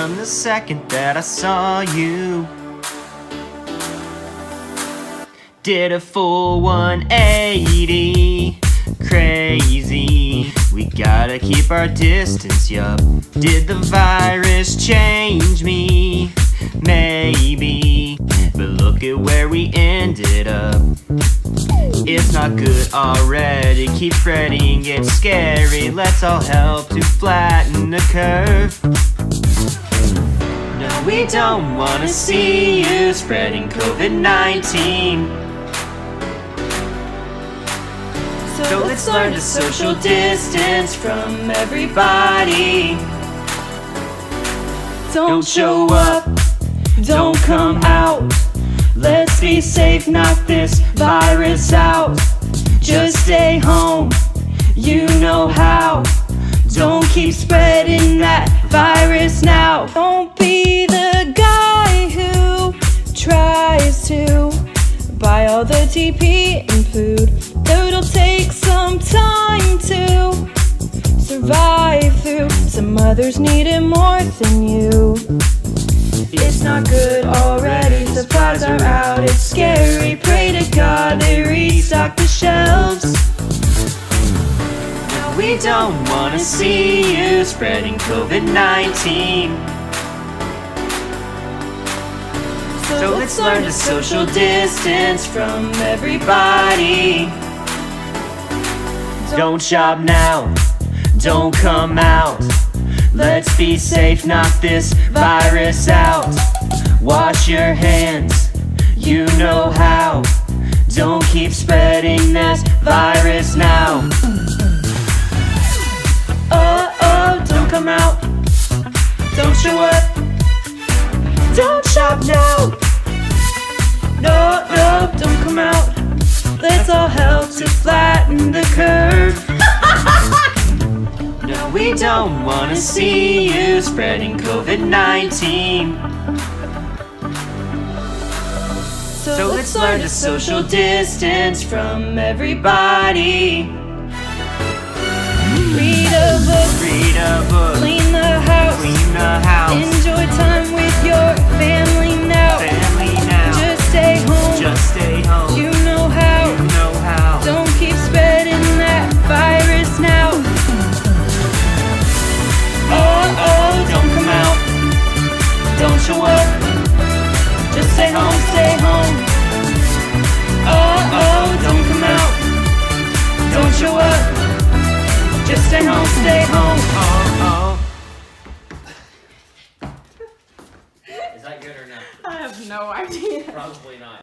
from the second that I saw you. Did a full 180, crazy. We gotta keep our distance, yup. Did the virus change me? Maybe, but look at where we ended up. It's not good already, keep fretting, it's scary. Let's all help to flatten the curve. No, we don't wanna see you spreading COVID-19. So let's learn to social distance from everybody. Don't show up, don't come out. Let's be safe, knock this virus out. Just stay home, you know how. Don't keep spreading that virus now. Don't be the guy who tries to buy all the TP and food. Though it'll take some time to survive through. Some others need it more than you. It's not good already, supplies are out, it's scary. Pray to God they restock the shelves. No, we don't wanna see you spreading COVID-19. So let's learn to social distance from everybody. Don't shop now, don't come out. Let's be safe, knock this virus out. Wash your hands, you know how. Don't keep spreading this virus now. Oh, don't come out, don't show up, don't shop now. No, don't come out. Let's all help to flatten the curve. No, we don't wanna see you spreading COVID-19. So let's learn to social distance from everybody. Read a book, clean the house, enjoy time with your family now. Just stay home, you know how. Don't keep spreading that virus now. Oh, Don't come out, don't show up, just stay home, stay home. oh, don't come out, Don't show up, just stay home, stay home. Is that good or not? I have no idea. Probably not.